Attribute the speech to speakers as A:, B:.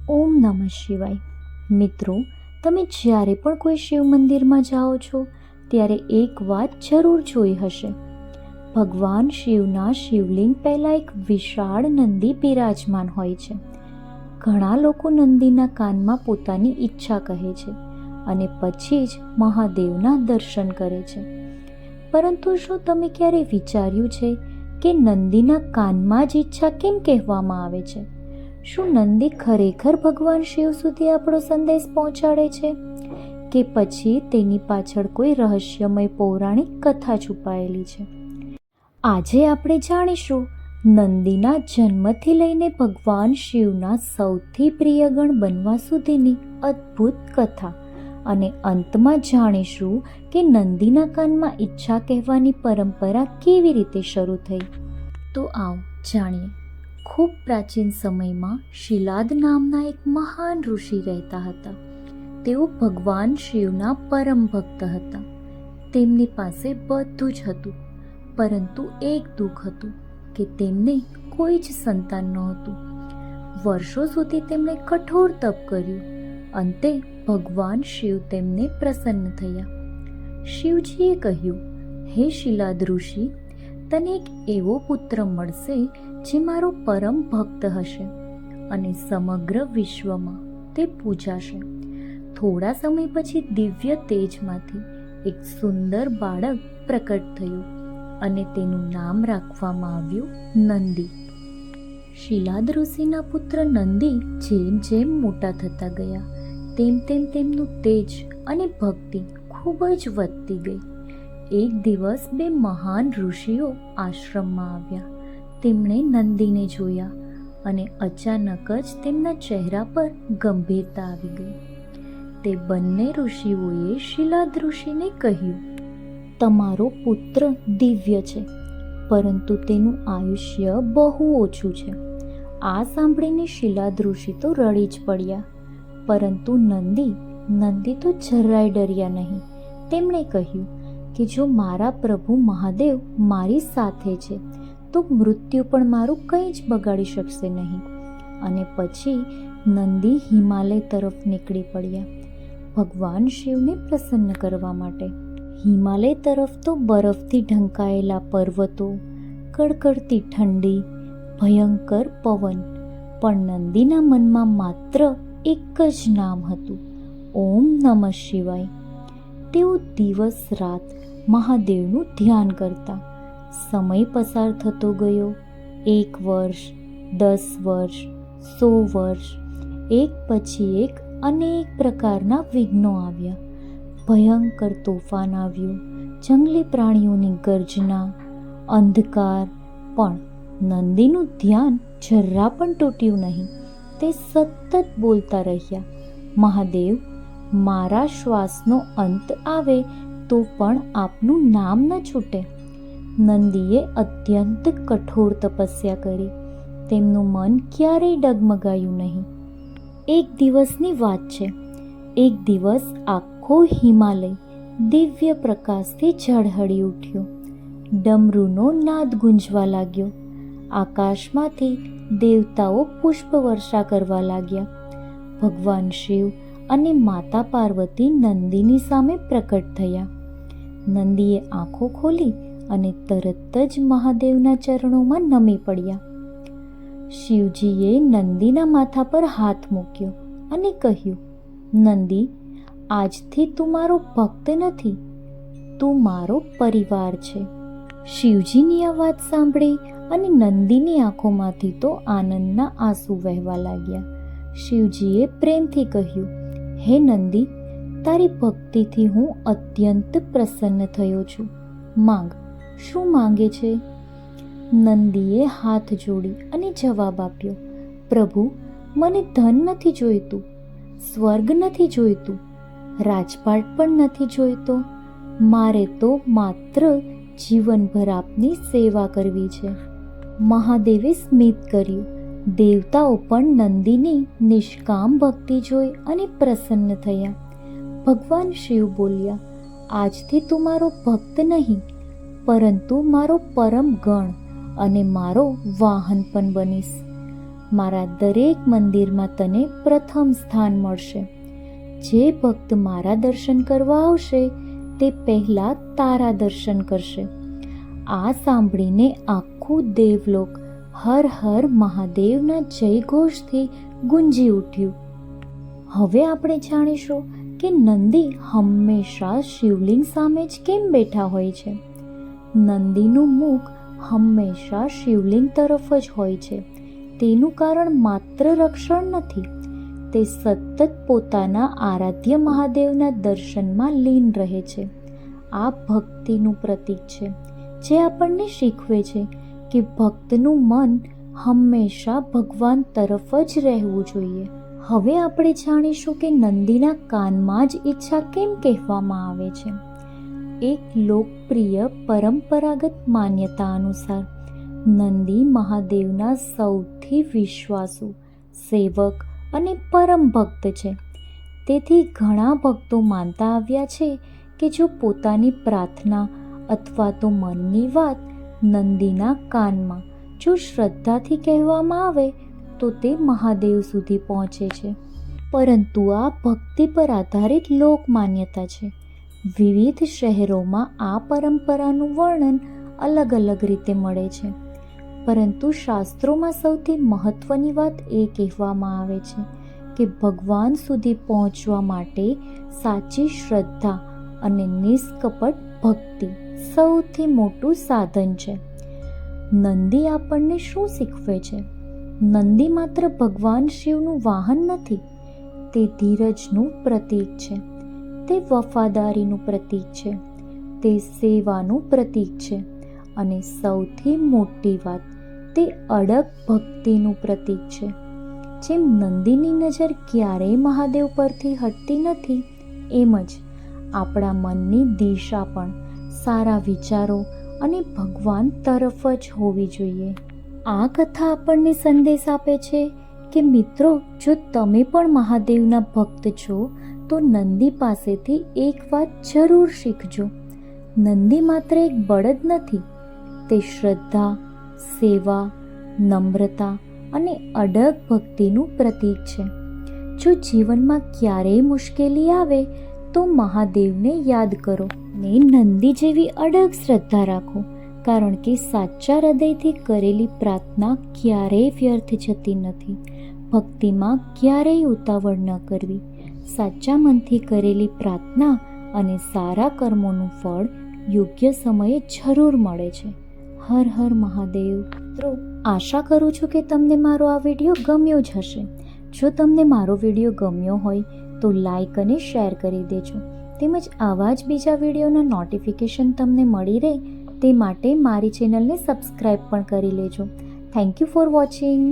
A: ઓમ નમઃ શિવાય. મિત્રો, તમે જ્યારે પણ કોઈ શિવ મંદિરમાં જાઓ છો ત્યારે એક વાત જરૂર જોઈ હશે. ભગવાન શિવના શિવલિંગ પહેલાં એક વિશાળ નંદી બિરાજમાન હોય છે. ઘણા લોકો નંદીના કાનમાં પોતાની ઈચ્છા કહે છે અને પછી જ મહાદેવના દર્શન કરે છે. પરંતુ શું તમે ક્યારે વિચાર્યું છે કે નંદીના કાનમાં જ ઈચ્છા કેમ કહેવામાં આવે છે? શું નંદી ખરેખર ભગવાન શિવ સુધી આપણો સંદેશ પહોંચાડે છે કે પછી તેની પાછળ કોઈ રહસ્યમય પૌરાણિક કથા છુપાયેલી છે? આજે આપણે જાણીશું નંદીના જન્મથી લઈને ભગવાન શિવના સૌથી પ્રિય ગણ બનવા સુધીની અદ્ભુત કથા અને અંતમાં જાણીશું કે નંદીના કાનમાં ઈચ્છા કહેવાની પરંપરા કેવી રીતે શરૂ થઈ. તો આવો જાણીએ. ખૂબ પ્રાચીન સમયમાં શિલાદ નામના એક મહાન ઋષિ રહેતા હતા. તેઓ ભગવાન શિવના પરમ ભક્ત હતા. તેમની પાસે બધું જ હતું, પરંતુ એક દુઃખ હતું કે તેમને કોઈ જ સંતાન નહોતું. વર્ષો સુધી તેમણે કઠોર તપ કર્યું. અંતે ભગવાન શિવ તેમને પ્રસન્ન થયા. શિવજીએ કહ્યું, હે શિલાદ ઋષિ, તને એક એવો પુત્ર મળશે જે મારો પરમ ભક્ત હશે અને સમગ્ર વિશ્વમાં તે પૂજાશે. થોડા સમય પછી દિવ્ય તેજમાંથી એક સુંદર બાળક પ્રકટ થયું અને તેનું નામ રાખવામાં આવ્યું નંદી. શિલાદ ઋષિના પુત્ર નંદી જેમ જેમ મોટા થતા ગયા તેમ તેમ તેમનું તેજ અને ભક્તિ ખૂબ જ વધતી ગઈ. એક દિવસ બે મહાન ઋષિઓ આશ્રમમાં આવ્યા. તેમણે નંદીને જોયા અને અચાનક જ તેમના ચહેરા પર ગંભીરતા આવી ગઈ. તે બંને ઋષિઓએ શિલાદ ઋષિને કહ્યું, તમારો પુત્ર દિવ્ય છે, પરંતુ તેનું આયુષ્ય બહુ ઓછું છે. આ સાંભળીને શિલાદ ઋષિ તો રડી જ પડ્યા, પરંતુ નંદી તો જરાય ડર્યા નહીં. તેમણે કહ્યું કે જો મારા પ્રભુ મહાદેવ મારી સાથે છે તો મૃત્યુ પણ મારું કંઈ જ બગાડી શકશે નહીં. અને પછી નંદી હિમાલય તરફ નીકળી પડ્યા ભગવાન શિવને પ્રસન્ન કરવા માટે. હિમાલય તરફ તો બરફથી ઢંકાયેલા પર્વતો, કડકડતી ઠંડી, ભયંકર પવન, પણ નંદીના મનમાં માત્ર એક જ નામ હતું, ઓમ નમઃ શિવાય. તેઓ દિવસ રાત મહાદેવનું ધ્યાન કરતા. સમય પસાર થતો ગયો. 1 વર્ષ, 10 વર્ષ, 100 વર્ષ, એક પછી એક અનેક પ્રકારના વિઘ્નો આવ્યા. ભયંકર તોફાન આવ્યું, જંગલી પ્રાણીઓની ગર્જના, અંધકાર, પણ નંદીનું ધ્યાન જરા પણ તૂટ્યું નહીં. તે સતત બોલતા રહ્યા, મહાદેવ, મારા શ્વાસનો અંત આવે તો પણ આપનું નામ ન છૂટે. નંદીએ અત્યંત કઠોર તપસ્યા કરી. તેમનું મન ક્યારેય ડગમગાયું નહીં. એક દિવસની વાત છે. એક દિવસ આખો હિમાલય દિવ્ય પ્રકાશથી ઝળહળી ઉઠ્યો. ડમરૂનો નાદ ગુંજવા લાગ્યો. આકાશમાંથી દેવતાઓ પુષ્પવર્ષા કરવા લાગ્યા. ભગવાન શિવ અને માતા પાર્વતી નંદીની સામે પ્રકટ થયા. નંદીએ આંખો ખોલી અને તરત જ મહાદેવના ચરણોમાં નમી પડ્યા. શિવજીએ નંદીના માથા પર હાથ મૂક્યો અને કહ્યું, નંદી, આજથી તું મારો ભક્ત નથી, તું મારો પરિવાર છે. શિવજીની આ વાત સાંભળી અને નંદીની આંખોમાંથી તો આનંદના આંસુ વહેવા લાગ્યા. શિવજીએ પ્રેમથી કહ્યું, હે નંદી, તારી ભક્તિથી હું અત્યંત પ્રસન્ન થયો છું. માંગ, શું માંગે છે? નંદીએ હાથ જોડી અને જવાબ આપ્યો, પ્રભુ, મને ધન નથી જોઈતું, સ્વર્ગ નથી જોઈતું, રાજપાટ પણ નથી જોઈતો. મારે તો માત્ર જીવનભર આપની સેવા કરવી છે. મહાદેવે સ્મિત કર્યું. દેવતાઓ પણ નંદીની નિષ્કામ ભક્તિ જોઈ અને પ્રસન્ન થયા. ભગવાન શિવ બોલ્યા, આજથી તું મારો ભક્ત નહીં, પરંતુ મારો પરમ ગણ અને મારો વાહન પણ બનીશ. મારા દરેક મંદિરમાં તને પ્રથમ સ્થાન મળશે. જે ભક્ત મારા દર્શન કરવા આવશે તે પહેલાં તારા દર્શન કરશે. આ સાંભળીને આખું દેવલોક હર હર મહાદેવના જયઘોષથી ગુંજી ઉઠ્યું. હવે આપણે જાણીશું કે નંદી હંમેશા શિવલિંગ સામે જ કેમ બેઠા હોય છે. નંદીનું મુખ હંમેશા શિવલિંગ તરફ જ હોય છે. તેનું કારણ માત્ર રક્ષણ નથી, તે સતત પોતાના આરાધ્ય મહાદેવના દર્શનમાં લીન રહે છે. આ ભક્તિનું પ્રતીક છે, જે આપણને શીખવે છે કે ભક્તનું મન હંમેશા ભગવાન તરફ જ રહેવું જોઈએ. હવે આપણે જાણીશું કે નંદીના કાનમાં જ ઈચ્છા કેમ કહેવામાં આવે છે. એક લોકપ્રિય પરંપરાગત માન્યતા અનુસાર નંદી મહાદેવના સૌથી વિશ્વાસુ, સેવક અને પરમ ભક્ત છે. તેથી ઘણા ભક્તો માનતા આવ્યા છે કે જો પોતાની પ્રાર્થના અથવા તો મનની વાત નંદીના કાનમાં જો શ્રદ્ધાથી કહેવામાં આવે તો તે મહાદેવ સુધી પહોંચે છે. પરંતુ આ ભક્તિ પર આધારિત લોક માન્યતા છે. વિવિધ શહેરોમાં આ પરંપરાનું વર્ણન અલગ અલગ રીતે મળે છે. પરંતુ શાસ્ત્રોમાં સૌથી મહત્વની વાત એ કહેવામાં આવે છે કે ભગવાન સુધી પહોંચવા માટે સાચી શ્રદ્ધા અને નિષ્કપટ ભક્તિ સૌથી મોટું સાધન છે. નંદી આપણને શું શીખવે છે? નંદી માત્ર ભગવાન શિવનું વાહન નથી, તે ધીરજનું પ્રતીક છે, તે વફાદારીનું પ્રતીક છે, તે સેવાનું પ્રતીક છે અને સૌથી મોટી વાત, તે અડગ ભક્તિનું પ્રતીક છે. જેમ નંદીની નજર ક્યારેય મહાદેવ પરથી હટતી નથી, એમ જ આપણા મનની દિશા પણ સારા વિચારો અને ભગવાન તરફ જ હોવી જોઈએ. આ કથા આપણને સંદેશ આપે છે કે મિત્રો, જો તમે પણ મહાદેવના ભક્ત છો તો નંદી પાસેથી એક વાત જરૂર શીખજો. નંદી માત્ર એક બળદ નથી, તે શ્રદ્ધા, સેવા, નમ્રતા અને અડગ ભક્તિનું પ્રતીક છે. જો જીવનમાં ક્યારેય મુશ્કેલી આવે તો મહાદેવને યાદ કરો ને નંદી જેવી અડગ શ્રદ્ધા રાખો, કારણ કે સાચા હૃદયથી કરેલી પ્રાર્થના ક્યારેય વ્યર્થ જતી નથી. ભક્તિમાં ક્યારેય ઉતાવળ ન કરવી. સાચા મનથી કરેલી પ્રાર્થના અને સારા કર્મોનું ફળ યોગ્ય સમયે જરૂર મળે છે. હર હર મહાદેવ. મિત્રો, આશા કરું છું કે તમને મારો આ વિડીયો ગમ્યો જ હશે. જો તમને મારો વિડીયો ગમ્યો હોય તો લાઈક અને શેર કરી દેજો. તેમજ આવા જ બીજા વિડીયોના નોટિફિકેશન તમને મળી રહે તે માટે મારી ચેનલને સબસ્ક્રાઈબ પણ કરી લેજો. Thank you for watching.